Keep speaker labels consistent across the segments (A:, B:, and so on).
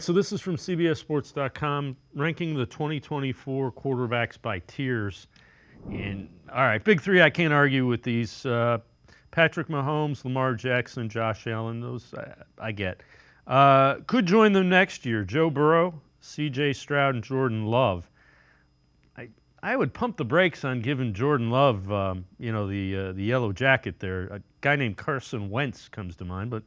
A: So this is from CBSSports.com, ranking the 2024 quarterbacks by tiers. And all right, big three. I can't argue with these. Patrick Mahomes, Lamar Jackson, Josh Allen. Those I get. Could join them next year. Joe Burrow, C.J. Stroud, and Jordan Love. I would pump the brakes on giving Jordan Love, the yellow jacket there. A guy named Carson Wentz comes to mind, but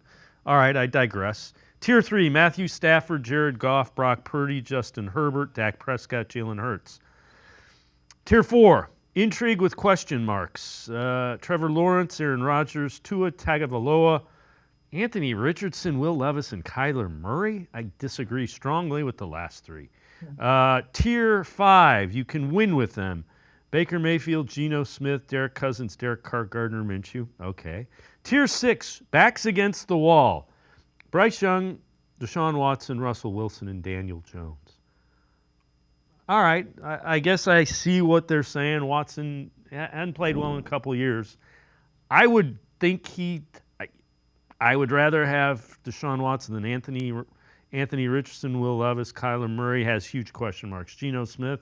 A: all right, I digress. Tier 3, Matthew Stafford, Jared Goff, Brock Purdy, Justin Herbert, Dak Prescott, Jalen Hurts. Tier 4, intrigue with question marks. Trevor Lawrence, Aaron Rodgers, Tua Tagovailoa, Anthony Richardson, Will Levis, and Kyler Murray. I disagree strongly with the last three. Tier 5, you can win with them. Baker Mayfield, Geno Smith, Derek Cousins, Derek Carr, Gardner Minshew. Okay. Tier 6, backs against the wall. Bryce Young, Deshaun Watson, Russell Wilson, and Daniel Jones. All right, I guess I see what they're saying. Watson hadn't played well in a couple of years. I would think I would rather have Deshaun Watson than Anthony Richardson, Will Levis. Kyler Murray has huge question marks. Geno Smith,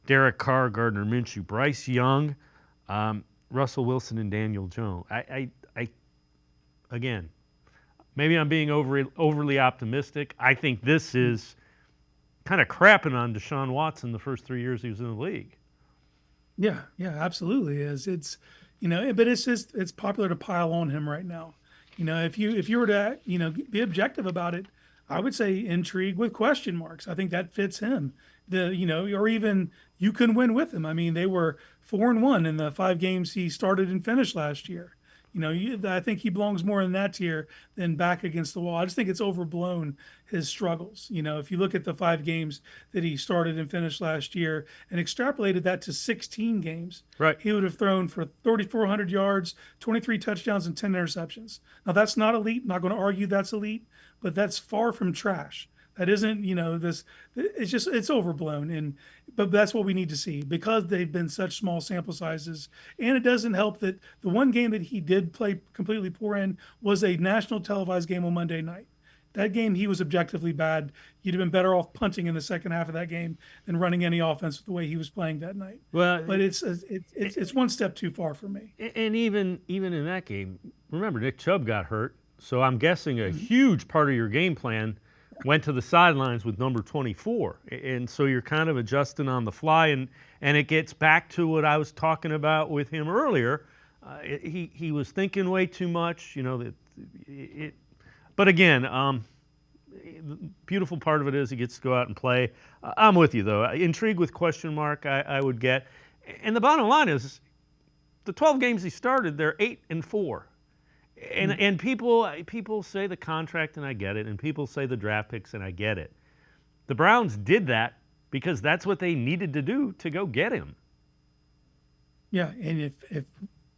A: Derek Carr, Gardner Minshew, Bryce Young, Russell Wilson, and Daniel Jones. Again, maybe I'm being overly optimistic. I think this is kind of crapping on Deshaun Watson the first 3 years he was in the league.
B: Yeah, absolutely is. It's but it's popular to pile on him right now. If you were to be objective about it, I would say intrigue with question marks. I think that fits him. Or even you can win with him. I mean, they were 4-1 in the 5 games he started and finished last year. I think he belongs more in that tier than back against the wall. I just think it's overblown his struggles. If you look at the 5 games that he started and finished last year and extrapolated that to 16 games,
A: right,
B: he would have thrown for 3,400 yards, 23 touchdowns, and 10 interceptions. Now, that's not elite. I'm not going to argue that's elite, but that's far from trash. That isn't, this. It's overblown, but that's what we need to see because they've been such small sample sizes. And it doesn't help that the one game that he did play completely poor in was a national televised game on Monday night. That game, he was objectively bad. You'd have been better off punting in the second half of that game than running any offense the way he was playing that night.
A: Well,
B: but it's one step too far for me.
A: And even in that game, remember Nick Chubb got hurt, so I'm guessing a huge part of your game plan went to the sidelines with number 24. And so you're kind of adjusting on the fly, and it gets back to what I was talking about with him earlier. He was thinking way too much, but again, the beautiful part of it is he gets to go out and play. I'm with you, though. Intrigued with question mark, I would get. And the bottom line is the 12 games he started, they're 8-4. And people say the contract, and I get it, and people say the draft picks, and I get it. The Browns did that because that's what they needed to do to go get him.
B: Yeah, and if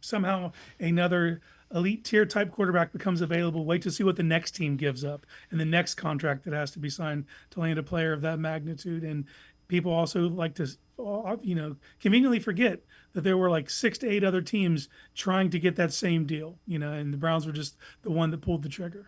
B: somehow another elite tier type quarterback becomes available, wait to see what the next team gives up and the next contract that has to be signed to land a player of that magnitude. And people also like to, conveniently forget that there were like 6 to 8 other teams trying to get that same deal, and the Browns were just the one that pulled the trigger.